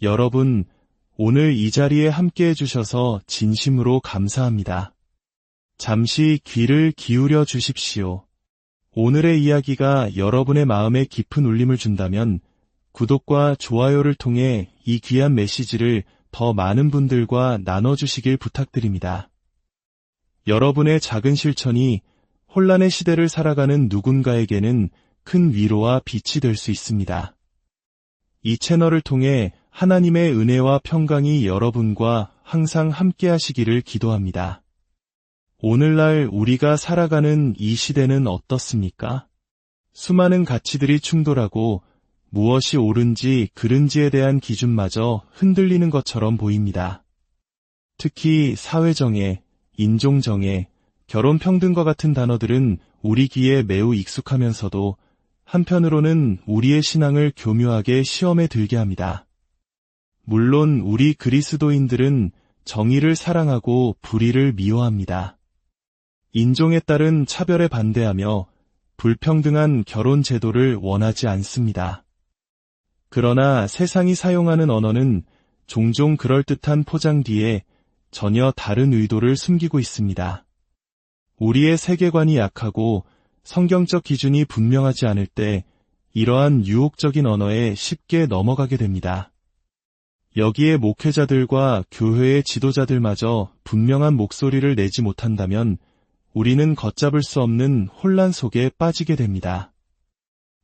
여러분, 오늘 이 자리에 함께 해주셔서 진심으로 감사합니다. 잠시 귀를 기울여 주십시오. 오늘의 이야기가 여러분의 마음에 깊은 울림을 준다면 구독과 좋아요를 통해 이 귀한 메시지를 더 많은 분들과 나눠주시길 부탁드립니다. 여러분의 작은 실천이 혼란의 시대를 살아가는 누군가에게는 큰 위로와 빛이 될 수 있습니다. 이 채널을 통해 하나님의 은혜와 평강이 여러분과 항상 함께 하시기를 기도합니다. 오늘날 우리가 살아가는 이 시대는 어떻습니까? 수많은 가치들이 충돌하고 무엇이 옳은지 그른지에 대한 기준마저 흔들리는 것처럼 보입니다. 특히 사회정의, 인종정의, 결혼평등과 같은 단어들은 우리 귀에 매우 익숙하면서도 한편으로는 우리의 신앙을 교묘하게 시험에 들게 합니다. 물론 우리 그리스도인들은 정의를 사랑하고 불의를 미워합니다. 인종에 따른 차별에 반대하며 불평등한 결혼 제도를 원하지 않습니다. 그러나 세상이 사용하는 언어는 종종 그럴듯한 포장 뒤에 전혀 다른 의도를 숨기고 있습니다. 우리의 세계관이 약하고 성경적 기준이 분명하지 않을 때 이러한 유혹적인 언어에 쉽게 넘어가게 됩니다. 여기에 목회자들과 교회의 지도자들마저 분명한 목소리를 내지 못한다면 우리는 걷잡을 수 없는 혼란 속에 빠지게 됩니다.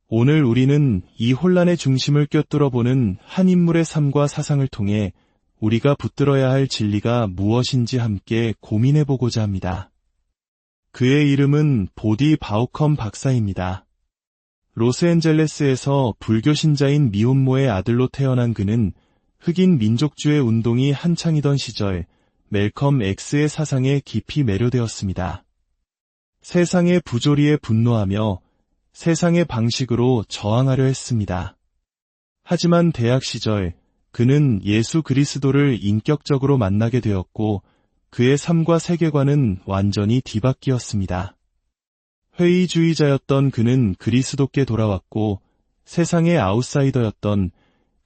오늘 우리는 이 혼란의 중심을 꿰뚫어보는 한 인물의 삶과 사상을 통해 우리가 붙들어야 할 진리가 무엇인지 함께 고민해보고자 합니다. 그의 이름은 보디 바우컴 박사입니다. 로스앤젤레스에서 불교 신자인 미혼모의 아들로 태어난 그는 흑인 민족주의 운동이 한창이던 시절 멜컴 X의 사상에 깊이 매료되었습니다. 세상의 부조리에 분노하며 세상의 방식으로 저항하려 했습니다. 하지만 대학 시절 그는 예수 그리스도를 인격적으로 만나게 되었고 그의 삶과 세계관은 완전히 뒤바뀌었습니다. 회의주의자였던 그는 그리스도께 돌아왔고 세상의 아웃사이더였던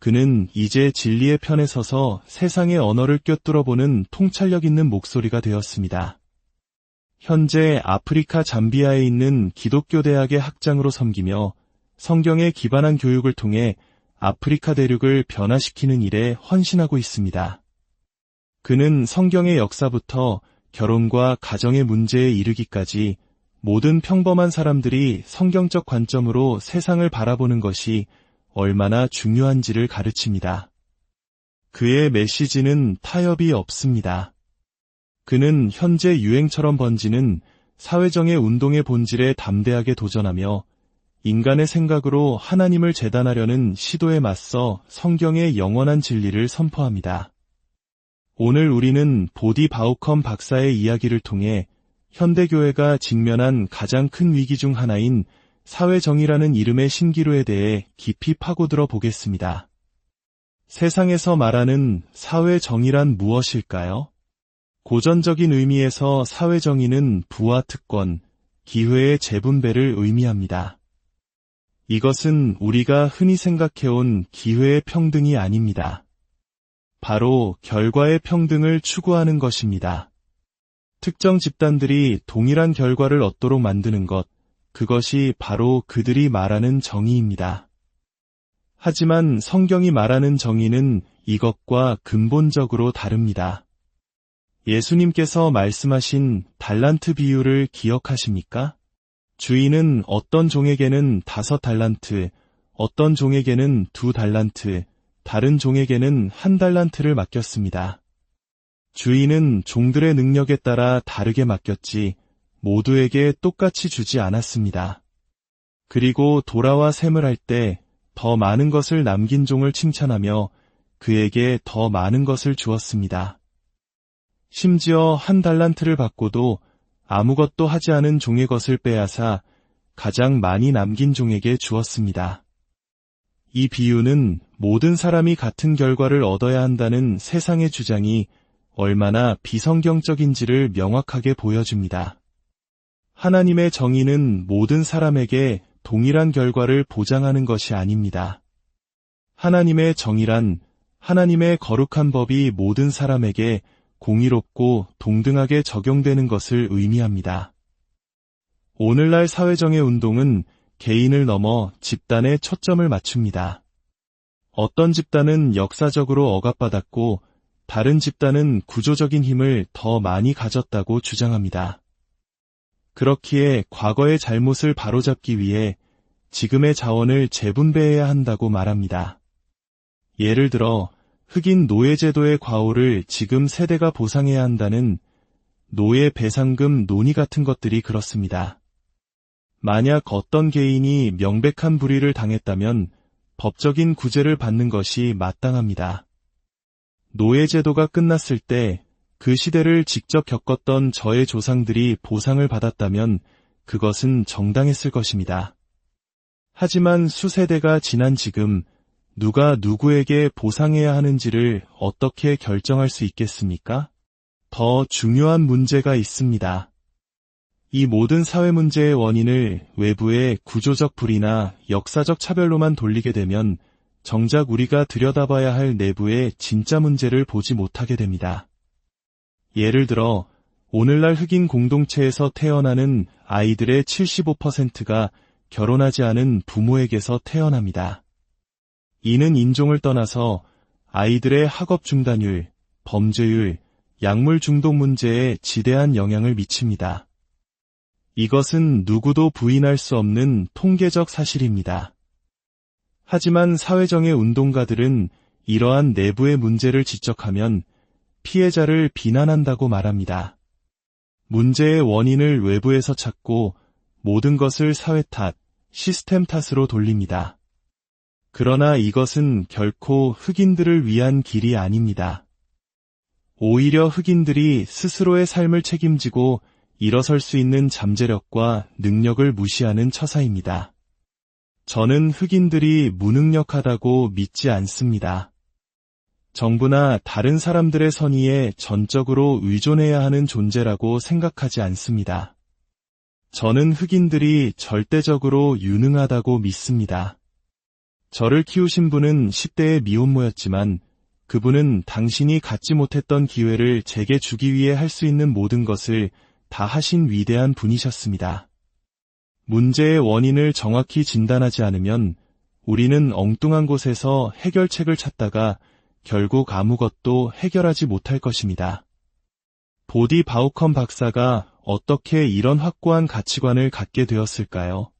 그는 이제 진리의 편에 서서 세상의 언어를 꿰뚫어보는 통찰력 있는 목소리가 되었습니다. 현재 아프리카 잠비아에 있는 기독교 대학의 학장으로 섬기며 성경에 기반한 교육을 통해 아프리카 대륙을 변화시키는 일에 헌신하고 있습니다. 그는 성경의 역사부터 결혼과 가정의 문제에 이르기까지 모든 평범한 사람들이 성경적 관점으로 세상을 바라보는 것이 얼마나 중요한지를 가르칩니다. 그의 메시지는 타협이 없습니다. 그는 현재 유행처럼 번지는 사회정의 운동의 본질에 담대하게 도전하며 인간의 생각으로 하나님을 재단하려는 시도에 맞서 성경의 영원한 진리를 선포합니다. 오늘 우리는 보디 바우컴 박사의 이야기를 통해 현대교회가 직면한 가장 큰 위기 중 하나인 사회정의라는 이름의 신기루에 대해 깊이 파고들어 보겠습니다. 세상에서 말하는 사회정의란 무엇일까요? 고전적인 의미에서 사회정의는 부와 특권, 기회의 재분배를 의미합니다. 이것은 우리가 흔히 생각해온 기회의 평등이 아닙니다. 바로 결과의 평등을 추구하는 것입니다. 특정 집단들이 동일한 결과를 얻도록 만드는 것, 그것이 바로 그들이 말하는 정의입니다. 하지만 성경이 말하는 정의는 이것과 근본적으로 다릅니다. 예수님께서 말씀하신 달란트 비유를 기억하십니까? 주인은 어떤 종에게는 5달란트, 어떤 종에게는 2달란트, 다른 종에게는 1달란트를 맡겼습니다. 주인은 종들의 능력에 따라 다르게 맡겼지 모두에게 똑같이 주지 않았습니다. 그리고 돌아와 셈을 할 때 더 많은 것을 남긴 종을 칭찬하며 그에게 더 많은 것을 주었습니다. 심지어 1달란트를 받고도 아무것도 하지 않은 종의 것을 빼앗아 가장 많이 남긴 종에게 주었습니다. 이 비유는 모든 사람이 같은 결과를 얻어야 한다는 세상의 주장이 얼마나 비성경적인지를 명확하게 보여줍니다. 하나님의 정의는 모든 사람에게 동일한 결과를 보장하는 것이 아닙니다. 하나님의 정의란 하나님의 거룩한 법이 모든 사람에게 공의롭고 동등하게 적용되는 것을 의미합니다. 오늘날 사회정의 운동은 개인을 넘어 집단에 초점을 맞춥니다. 어떤 집단은 역사적으로 억압받았고 다른 집단은 구조적인 힘을 더 많이 가졌다고 주장합니다. 그렇기에 과거의 잘못을 바로잡기 위해 지금의 자원을 재분배해야 한다고 말합니다. 예를 들어 흑인 노예제도의 과오를 지금 세대가 보상해야 한다는 노예 배상금 논의 같은 것들이 그렇습니다. 만약 어떤 개인이 명백한 불의를 당했다면 법적인 구제를 받는 것이 마땅합니다. 노예제도가 끝났을 때 그 시대를 직접 겪었던 저의 조상들이 보상을 받았다면 그것은 정당했을 것입니다. 하지만 수세대가 지난 지금 누가 누구에게 보상해야 하는지를 어떻게 결정할 수 있겠습니까? 더 중요한 문제가 있습니다. 이 모든 사회 문제의 원인을 외부의 구조적 불의나 역사적 차별로만 돌리게 되면 정작 우리가 들여다봐야 할 내부의 진짜 문제를 보지 못하게 됩니다. 예를 들어 오늘날 흑인 공동체에서 태어나는 아이들의 75%가 결혼하지 않은 부모에게서 태어납니다. 이는 인종을 떠나서 아이들의 학업 중단율, 범죄율, 약물 중독 문제에 지대한 영향을 미칩니다. 이것은 누구도 부인할 수 없는 통계적 사실입니다. 하지만 사회정의 운동가들은 이러한 내부의 문제를 지적하면 피해자를 비난한다고 말합니다. 문제의 원인을 외부에서 찾고 모든 것을 사회 탓, 시스템 탓으로 돌립니다. 그러나 이것은 결코 흑인들을 위한 길이 아닙니다. 오히려 흑인들이 스스로의 삶을 책임지고 일어설 수 있는 잠재력과 능력을 무시하는 처사입니다. 저는 흑인들이 무능력하다고 믿지 않습니다. 정부나 다른 사람들의 선의에 전적으로 의존해야 하는 존재라고 생각하지 않습니다. 저는 흑인들이 절대적으로 유능하다고 믿습니다. 저를 키우신 분은 10대의 미혼모였지만 그분은 당신이 갖지 못했던 기회를 제게 주기 위해 할 수 있는 모든 것을 다 하신 위대한 분이셨습니다. 문제의 원인을 정확히 진단하지 않으면 우리는 엉뚱한 곳에서 해결책을 찾다가 결국 아무것도 해결하지 못할 것입니다. 보디 바우컴 박사가 어떻게 이런 확고한 가치관을 갖게 되었을까요?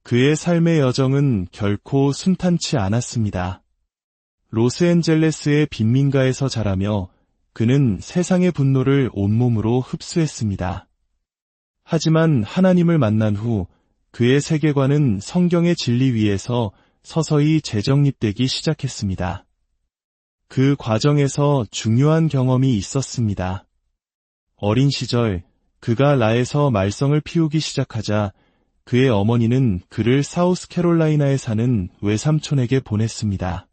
그의 삶의 여정은 결코 순탄치 않았습니다. 로스앤젤레스의 빈민가에서 자라며 그는 세상의 분노를 온몸으로 흡수했습니다. 하지만 하나님을 만난 후 그의 세계관은 성경의 진리 위에서 서서히 재정립되기 시작했습니다. 그 과정에서 중요한 경험이 있었습니다. 어린 시절 그가 라에서 말썽을 피우기 시작하자 그의 어머니는 그를 사우스캐롤라이나에 사는 외삼촌에게 보냈습니다.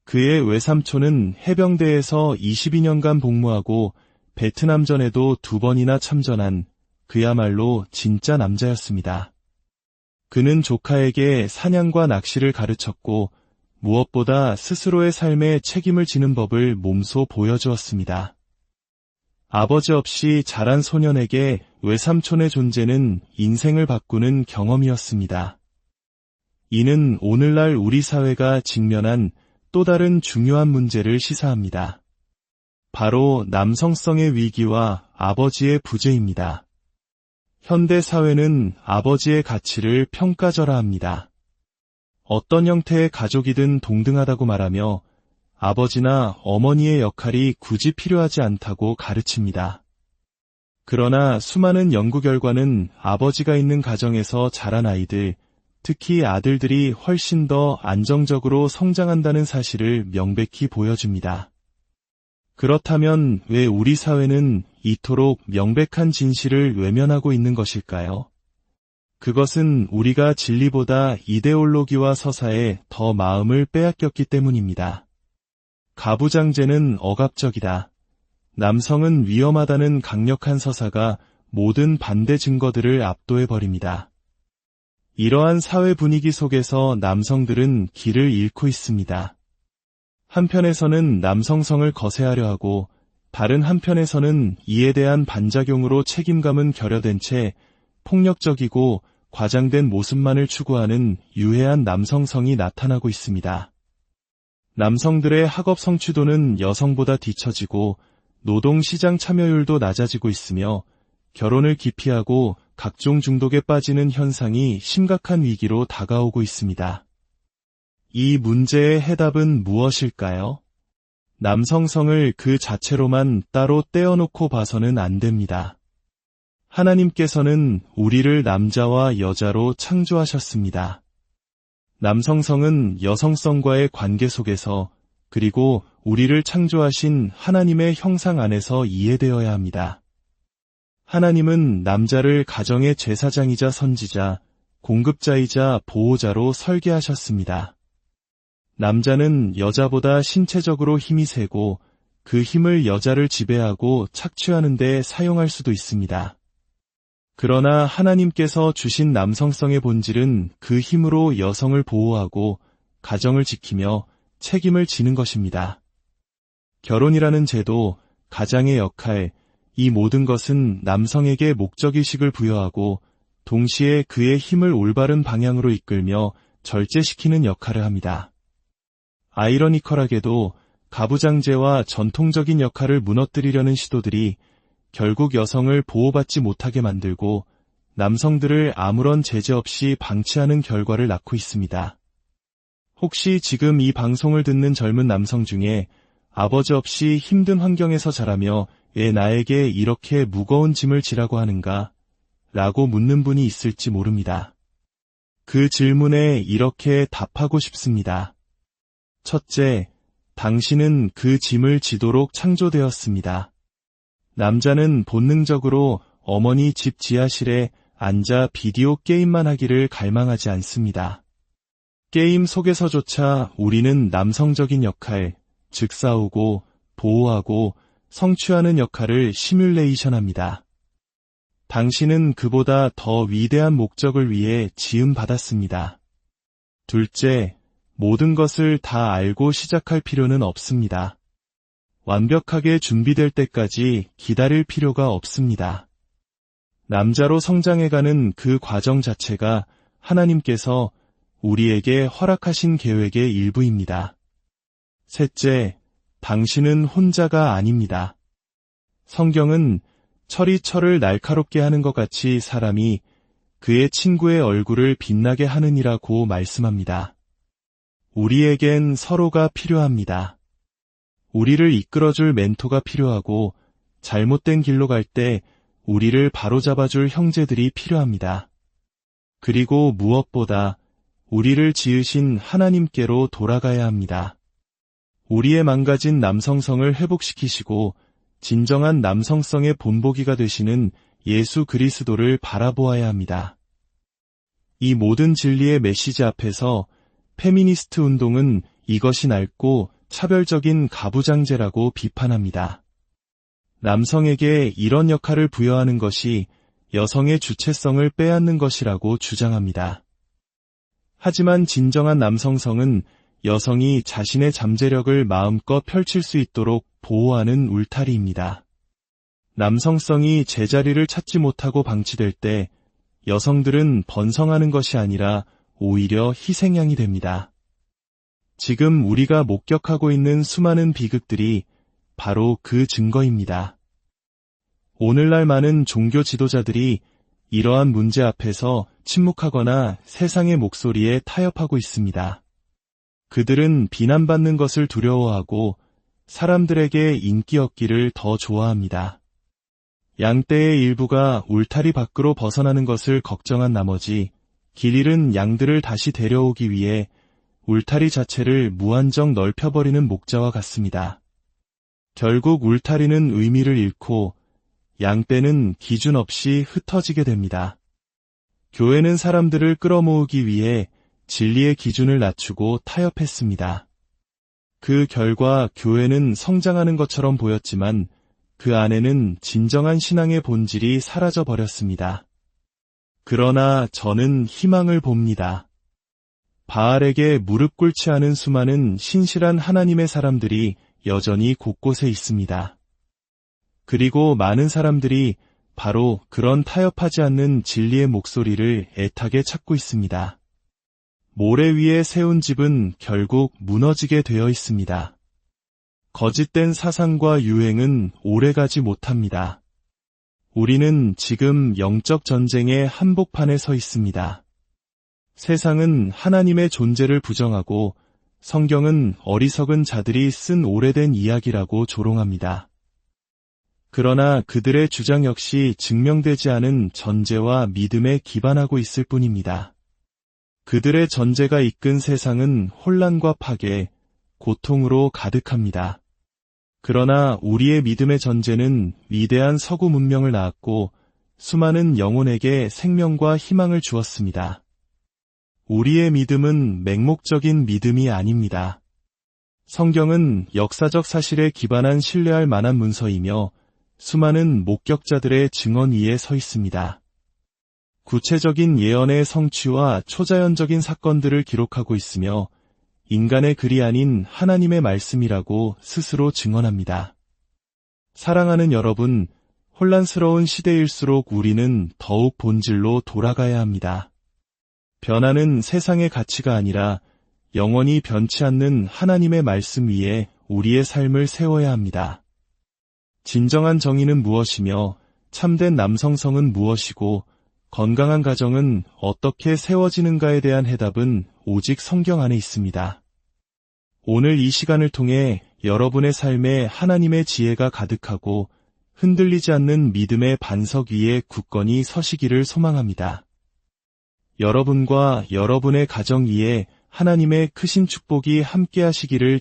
그의 외삼촌은 해병대에서 22년간 복무하고 베트남전에도 2번이나 참전한 그야말로 진짜 남자였습니다. 그는 조카에게 사냥과 낚시를 가르쳤고 무엇보다 스스로의 삶에 책임을 지는 법을 몸소 보여주었습니다. 아버지 없이 자란 소년에게 외삼촌의 존재는 인생을 바꾸는 경험이었습니다. 이는 오늘날 우리 사회가 직면한 또 다른 중요한 문제를 시사합니다. 바로 남성성의 위기와 아버지의 부재입니다. 현대 사회는 아버지의 가치를 평가절하합니다. 어떤 형태의 가족이든 동등하다고 말하며 아버지나 어머니의 역할이 굳이 필요하지 않다고 가르칩니다. 그러나 수많은 연구 결과는 아버지가 있는 가정에서 자란 아이들, 특히 아들들이 훨씬 더 안정적으로 성장한다는 사실을 명백히 보여줍니다. 그렇다면 왜 우리 사회는 이토록 명백한 진실을 외면하고 있는 것일까요? 그것은 우리가 진리보다 이데올로기와 서사에 더 마음을 빼앗겼기 때문입니다. 가부장제는 억압적이다. 남성은 위험하다는 강력한 서사가 모든 반대 증거들을 압도해버립니다. 이러한 사회 분위기 속에서 남성들은 길을 잃고 있습니다. 한편에서는 남성성을 거세하려 하고 다른 한편에서는 이에 대한 반작용으로 책임감은 결여된 채 폭력적이고 과장된 모습만을 추구하는 유해한 남성성이 나타나고 있습니다. 남성들의 학업 성취도는 여성보다 뒤처지고 노동시장 참여율도 낮아지고 있으며 결혼을 기피하고 각종 중독에 빠지는 현상이 심각한 위기로 다가오고 있습니다. 이 문제의 해답은 무엇일까요? 남성성을 그 자체로만 따로 떼어놓고 봐서는 안 됩니다. 하나님께서는 우리를 남자와 여자로 창조하셨습니다. 남성성은 여성성과의 관계 속에서 그리고 우리를 창조하신 하나님의 형상 안에서 이해되어야 합니다. 하나님은 남자를 가정의 제사장이자 선지자, 공급자이자 보호자로 설계하셨습니다. 남자는 여자보다 신체적으로 힘이 세고 그 힘을 여자를 지배하고 착취하는 데 사용할 수도 있습니다. 그러나 하나님께서 주신 남성성의 본질은 그 힘으로 여성을 보호하고 가정을 지키며 책임을 지는 것입니다. 결혼이라는 제도, 가장의 역할, 이 모든 것은 남성에게 목적의식을 부여하고 동시에 그의 힘을 올바른 방향으로 이끌며 절제시키는 역할을 합니다. 아이러니컬하게도 가부장제와 전통적인 역할을 무너뜨리려는 시도들이 결국 여성을 보호받지 못하게 만들고 남성들을 아무런 제재 없이 방치하는 결과를 낳고 있습니다. 혹시 지금 이 방송을 듣는 젊은 남성 중에 아버지 없이 힘든 환경에서 자라며 왜 나에게 이렇게 무거운 짐을 지라고 하는가? 라고 묻는 분이 있을지 모릅니다. 그 질문에 이렇게 답하고 싶습니다. 첫째, 당신은 그 짐을 지도록 창조되었습니다. 남자는 본능적으로 어머니 집 지하실에 앉아 비디오 게임만 하기를 갈망하지 않습니다. 게임 속에서조차 우리는 남성적인 역할, 즉 싸우고, 보호하고, 성취하는 역할을 시뮬레이션합니다. 당신은 그보다 더 위대한 목적을 위해 지음받았습니다. 둘째, 모든 것을 다 알고 시작할 필요는 없습니다. 완벽하게 준비될 때까지 기다릴 필요가 없습니다. 남자로 성장해가는 그 과정 자체가 하나님께서 우리에게 허락하신 계획의 일부입니다. 셋째, 당신은 혼자가 아닙니다. 성경은 철이 철을 날카롭게 하는 것 같이 사람이 그의 친구의 얼굴을 빛나게 하느니라고 말씀합니다. 우리에겐 서로가 필요합니다. 우리를 이끌어줄 멘토가 필요하고 잘못된 길로 갈 때 우리를 바로잡아줄 형제들이 필요합니다. 그리고 무엇보다 우리를 지으신 하나님께로 돌아가야 합니다. 우리의 망가진 남성성을 회복시키시고 진정한 남성성의 본보기가 되시는 예수 그리스도를 바라보아야 합니다. 이 모든 진리의 메시지 앞에서 페미니스트 운동은 이것이 낡고 차별적인 가부장제라고 비판합니다. 남성에게 이런 역할을 부여하는 것이 여성의 주체성을 빼앗는 것이라고 주장합니다. 하지만 진정한 남성성은 여성이 자신의 잠재력을 마음껏 펼칠 수 있도록 보호하는 울타리입니다. 남성성이 제자리를 찾지 못하고 방치될 때 여성들은 번성하는 것이 아니라 오히려 희생양이 됩니다. 지금 우리가 목격하고 있는 수많은 비극들이 바로 그 증거입니다. 오늘날 많은 종교 지도자들이 이러한 문제 앞에서 침묵하거나 세상의 목소리에 타협하고 있습니다. 그들은 비난받는 것을 두려워하고 사람들에게 인기 얻기를 더 좋아합니다. 양떼의 일부가 울타리 밖으로 벗어나는 것을 걱정한 나머지 길 잃은 양들을 다시 데려오기 위해 울타리 자체를 무한정 넓혀버리는 목자와 같습니다. 결국 울타리는 의미를 잃고 양떼는 기준 없이 흩어지게 됩니다. 교회는 사람들을 끌어모으기 위해 진리의 기준을 낮추고 타협했습니다. 그 결과 교회는 성장하는 것처럼 보였지만 그 안에는 진정한 신앙의 본질이 사라져 버렸습니다. 그러나 저는 희망을 봅니다. 바알에게 무릎 꿇지 않은 수많은 신실한 하나님의 사람들이 여전히 곳곳에 있습니다. 그리고 많은 사람들이 바로 그런 타협하지 않는 진리의 목소리를 애타게 찾고 있습니다. 모래 위에 세운 집은 결국 무너지게 되어 있습니다. 거짓된 사상과 유행은 오래가지 못합니다. 우리는 지금 영적 전쟁의 한복판에 서 있습니다. 세상은 하나님의 존재를 부정하고 성경은 어리석은 자들이 쓴 오래된 이야기라고 조롱합니다. 그러나 그들의 주장 역시 증명되지 않은 전제와 믿음에 기반하고 있을 뿐입니다. 그들의 전제가 이끈 세상은 혼란과 파괴, 고통으로 가득합니다. 그러나 우리의 믿음의 전제는 위대한 서구 문명을 낳았고 수많은 영혼에게 생명과 희망을 주었습니다. 우리의 믿음은 맹목적인 믿음이 아닙니다. 성경은 역사적 사실에 기반한 신뢰할 만한 문서이며 수많은 목격자들의 증언 위에 서 있습니다. 구체적인 예언의 성취와 초자연적인 사건들을 기록하고 있으며 인간의 글이 아닌 하나님의 말씀이라고 스스로 증언합니다. 사랑하는 여러분, 혼란스러운 시대일수록 우리는 더욱 본질로 돌아가야 합니다. 변하는 세상의 가치가 아니라 영원히 변치 않는 하나님의 말씀 위에 우리의 삶을 세워야 합니다. 진정한 정의는 무엇이며 참된 남성성은 무엇이고 건강한 가정은 어떻게 세워지는가에 대한 해답은 오직 성경 안에 있습니다. 오늘 이 시간을 통해 여러분의 삶에 하나님의 지혜가 가득하고 흔들리지 않는 믿음의 반석 위에 굳건히 서시기를 소망합니다. 여러분과 여러분의 가정 위에 하나님의 크신 축복이 함께 하시기를